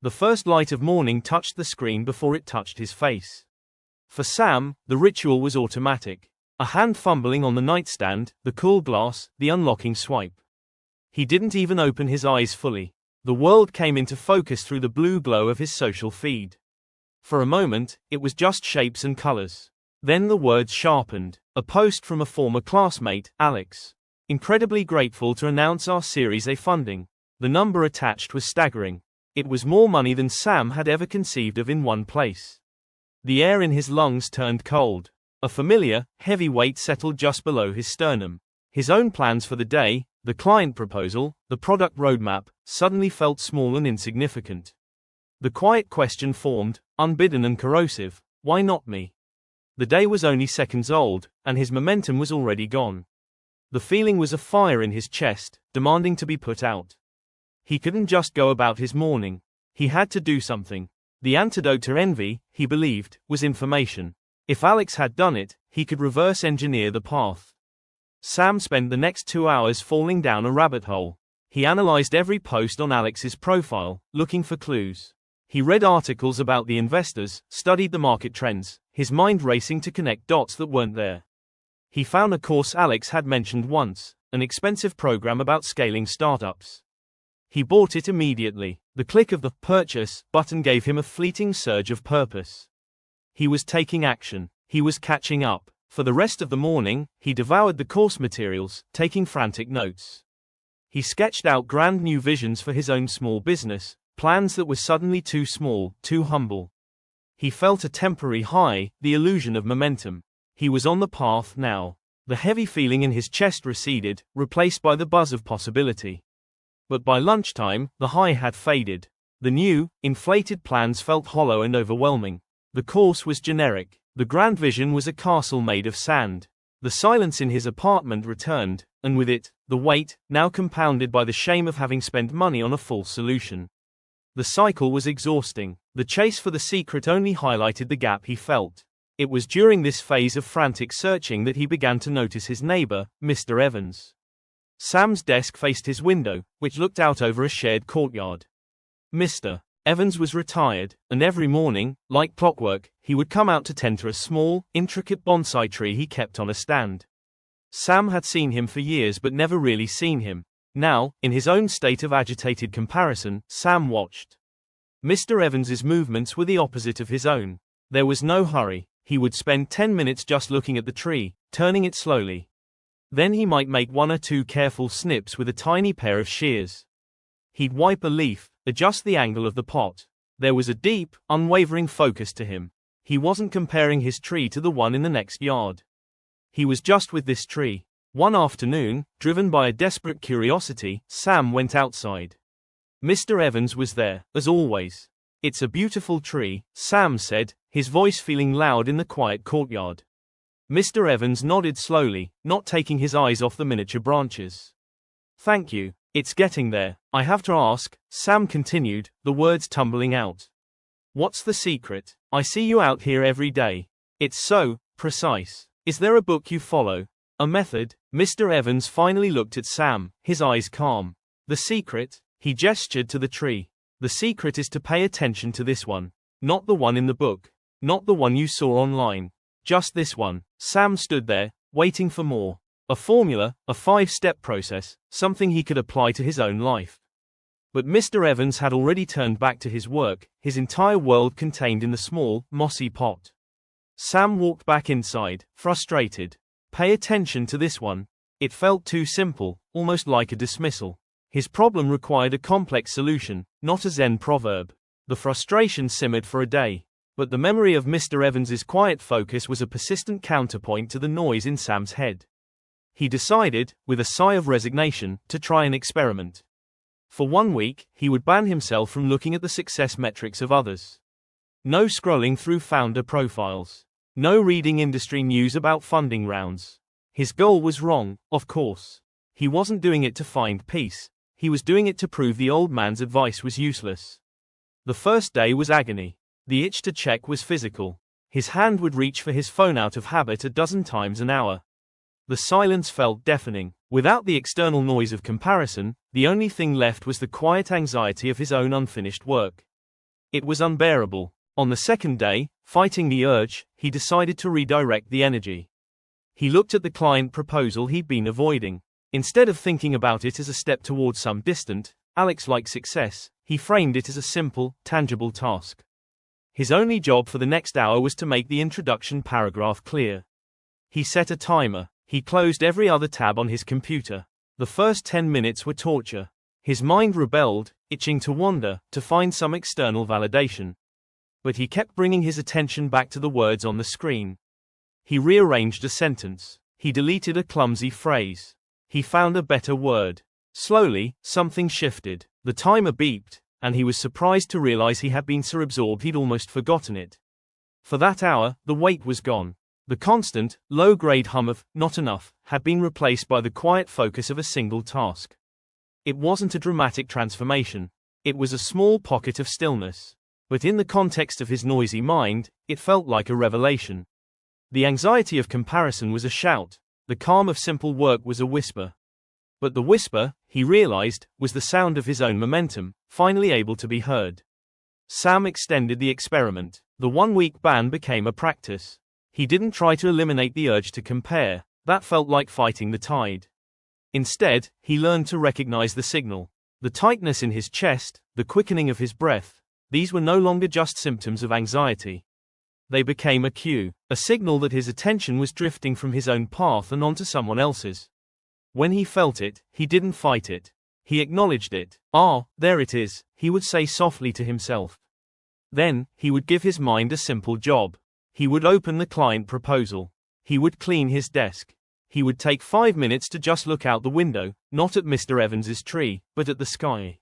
The first light of morning touched the screen before it touched his face. For Sam, the ritual was automatic. A hand fumbling on the nightstand, the cool glass, the unlocking swipe. He didn't even open his eyes fully. The world came into focus through the blue glow of his social feed. For a moment, it was just shapes and colors. Then the words sharpened. A post from a former classmate, Alex. Incredibly grateful to announce our Series A funding. The number attached was staggering. It was more money than Sam had ever conceived of in one place. The air in his lungs turned cold. A familiar, heavy weight settled just below his sternum. His own plans for the day, the client proposal, the product roadmap, suddenly felt small and insignificant. The quiet question formed, unbidden and corrosive, why not me? The day was only seconds old, and his momentum was already gone. The feeling was a fire in his chest, demanding to be put out. He couldn't just go about his morning. He had to do something. The antidote to envy, he believed, was information. If Alex had done it, he could reverse engineer the path. Sam spent the next 2 hours falling down a rabbit hole. He analyzed every post on Alex's profile, looking for clues. He read articles about the investors, studied the market trends, his mind racing to connect dots that weren't there. He found a course Alex had mentioned once, an expensive program about scaling startups. He bought it immediately. The click of the purchase button gave him a fleeting surge of purpose. He was taking action. He was catching up. For the rest of the morning, he devoured the course materials, taking frantic notes. He sketched out grand new visions for his own small business, plans that were suddenly too small, too humble. He felt a temporary high, the illusion of momentum. He was on the path now. The heavy feeling in his chest receded, replaced by the buzz of possibility. But by lunchtime, the high had faded. The new, inflated plans felt hollow and overwhelming. The course was generic. The grand vision was a castle made of sand. The silence in his apartment returned, and with it, the weight, now compounded by the shame of having spent money on a false solution. The cycle was exhausting. The chase for the secret only highlighted the gap he felt. It was during this phase of frantic searching that he began to notice his neighbor, Mr. Evans. Sam's desk faced his window, which looked out over a shared courtyard. Mr. Evans was retired, and every morning, like clockwork, he would come out to tend to a small, intricate bonsai tree he kept on a stand. Sam had seen him for years but never really seen him. Now, in his own state of agitated comparison, Sam watched. Mr. Evans's movements were the opposite of his own. There was no hurry. He would spend 10 minutes just looking at the tree, turning it slowly. Then he might make 1 or 2 careful snips with a tiny pair of shears. He'd wipe a leaf, adjust the angle of the pot. There was a deep, unwavering focus to him. He wasn't comparing his tree to the one in the next yard. He was just with this tree. One afternoon, driven by a desperate curiosity, Sam went outside. Mr. Evans was there, as always. "It's a beautiful tree," Sam said, his voice feeling loud in the quiet courtyard. Mr. Evans nodded slowly, not taking his eyes off the miniature branches. "Thank you. It's getting there. I have to ask," Sam continued, the words tumbling out. "What's the secret? I see you out here every day. It's so precise. Is there a book you follow? A method?" Mr. Evans finally looked at Sam, his eyes calm. "The secret?" He gestured to the tree. "The secret is to pay attention to this one. Not the one in the book. Not the one you saw online. Just this one." Sam stood there, waiting for more. A formula, a 5-step process, something he could apply to his own life. But Mr. Evans had already turned back to his work, his entire world contained in the small, mossy pot. Sam walked back inside, frustrated. Pay attention to this one. It felt too simple, almost like a dismissal. His problem required a complex solution, not a Zen proverb. The frustration simmered for a day. But the memory of Mr. Evans's quiet focus was a persistent counterpoint to the noise in Sam's head. He decided, with a sigh of resignation, to try an experiment. For 1 week, he would ban himself from looking at the success metrics of others. No scrolling through founder profiles. No reading industry news about funding rounds. His goal was wrong, of course. He wasn't doing it to find peace. He was doing it to prove the old man's advice was useless. The first day was agony. The itch to check was physical. His hand would reach for his phone out of habit a dozen times an hour. The silence felt deafening. Without the external noise of comparison, the only thing left was the quiet anxiety of his own unfinished work. It was unbearable. On the second day, fighting the urge, he decided to redirect the energy. He looked at the client proposal he'd been avoiding. Instead of thinking about it as a step towards some distant, Alex-like success, he framed it as a simple, tangible task. His only job for the next hour was to make the introduction paragraph clear. He set a timer. He closed every other tab on his computer. The first 10 minutes were torture. His mind rebelled, itching to wander, to find some external validation. But he kept bringing his attention back to the words on the screen. He rearranged a sentence. He deleted a clumsy phrase. He found a better word. Slowly, something shifted. The timer beeped, and he was surprised to realize he had been so absorbed he'd almost forgotten it. For that hour, the weight was gone. The constant, low-grade hum of "not enough" had been replaced by the quiet focus of a single task. It wasn't a dramatic transformation. It was a small pocket of stillness. But in the context of his noisy mind, it felt like a revelation. The anxiety of comparison was a shout. The calm of simple work was a whisper. But the whisper, he realized, was the sound of his own momentum, finally able to be heard. Sam extended the experiment. The 1-week ban became a practice. He didn't try to eliminate the urge to compare. That felt like fighting the tide. Instead, he learned to recognize the signal. The tightness in his chest, the quickening of his breath. These were no longer just symptoms of anxiety. They became a cue, a signal that his attention was drifting from his own path and onto someone else's. When he felt it, he didn't fight it. He acknowledged it. "Ah, there it is," he would say softly to himself. Then, he would give his mind a simple job. He would open the client proposal. He would clean his desk. He would take 5 minutes to just look out the window, not at Mr. Evans's tree, but at the sky.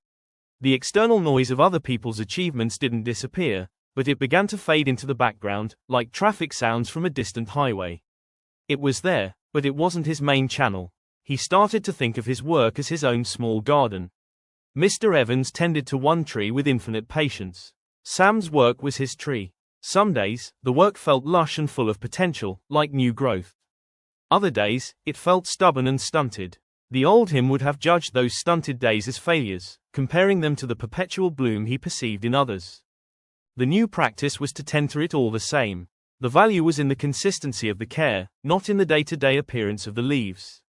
The external noise of other people's achievements didn't disappear, but it began to fade into the background, like traffic sounds from a distant highway. It was there, but it wasn't his main channel. He started to think of his work as his own small garden. Mr. Evans tended to one tree with infinite patience. Sam's work was his tree. Some days, the work felt lush and full of potential, like new growth. Other days, it felt stubborn and stunted. The old him would have judged those stunted days as failures, comparing them to the perpetual bloom he perceived in others. The new practice was to tender it all the same. The value was in the consistency of the care, not in the day-to-day appearance of the leaves.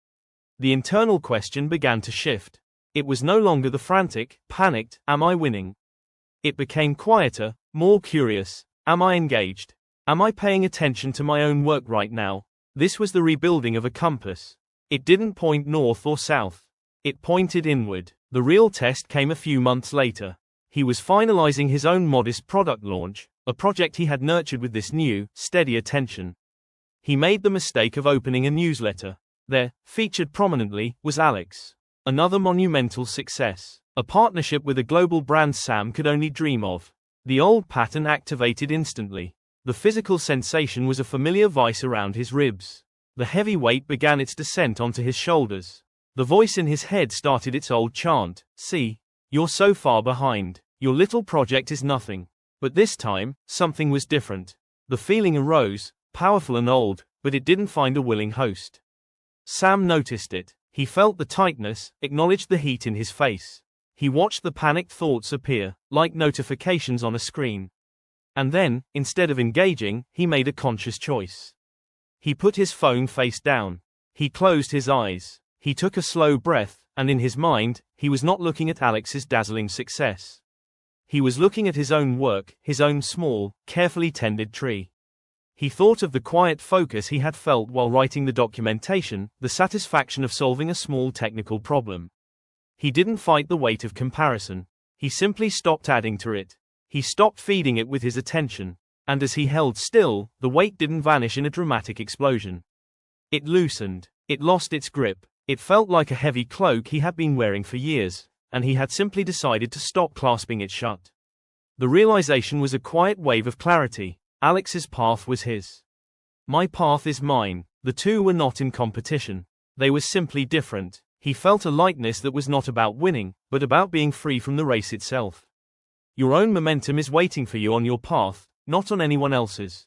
The internal question began to shift. It was no longer the frantic, panicked, "Am I winning?" It became quieter, more curious. Am I engaged? Am I paying attention to my own work right now? This was the rebuilding of a compass. It didn't point north or south. It pointed inward. The real test came a few months later. He was finalizing his own modest product launch, a project he had nurtured with this new, steady attention. He made the mistake of opening a newsletter. There, featured prominently, was Alex. Another monumental success. A partnership with a global brand Sam could only dream of. The old pattern activated instantly. The physical sensation was a familiar vice around his ribs. The heavy weight began its descent onto his shoulders. The voice in his head started its old chant, "See, you're so far behind. Your little project is nothing." But this time, something was different. The feeling arose, powerful and old, but it didn't find a willing host. Sam noticed it. He felt the tightness, acknowledged the heat in his face. He watched the panicked thoughts appear, like notifications on a screen. And then, instead of engaging, he made a conscious choice. He put his phone face down. He closed his eyes. He took a slow breath, and in his mind, he was not looking at Alex's dazzling success. He was looking at his own work, his own small, carefully tended tree. He thought of the quiet focus he had felt while writing the documentation, the satisfaction of solving a small technical problem. He didn't fight the weight of comparison. He simply stopped adding to it. He stopped feeding it with his attention. And as he held still, the weight didn't vanish in a dramatic explosion. It loosened. It lost its grip. It felt like a heavy cloak he had been wearing for years, and he had simply decided to stop clasping it shut. The realization was a quiet wave of clarity. Alex's path was his. My path is mine. The two were not in competition. They were simply different. He felt a lightness that was not about winning, but about being free from the race itself. Your own momentum is waiting for you on your path, not on anyone else's.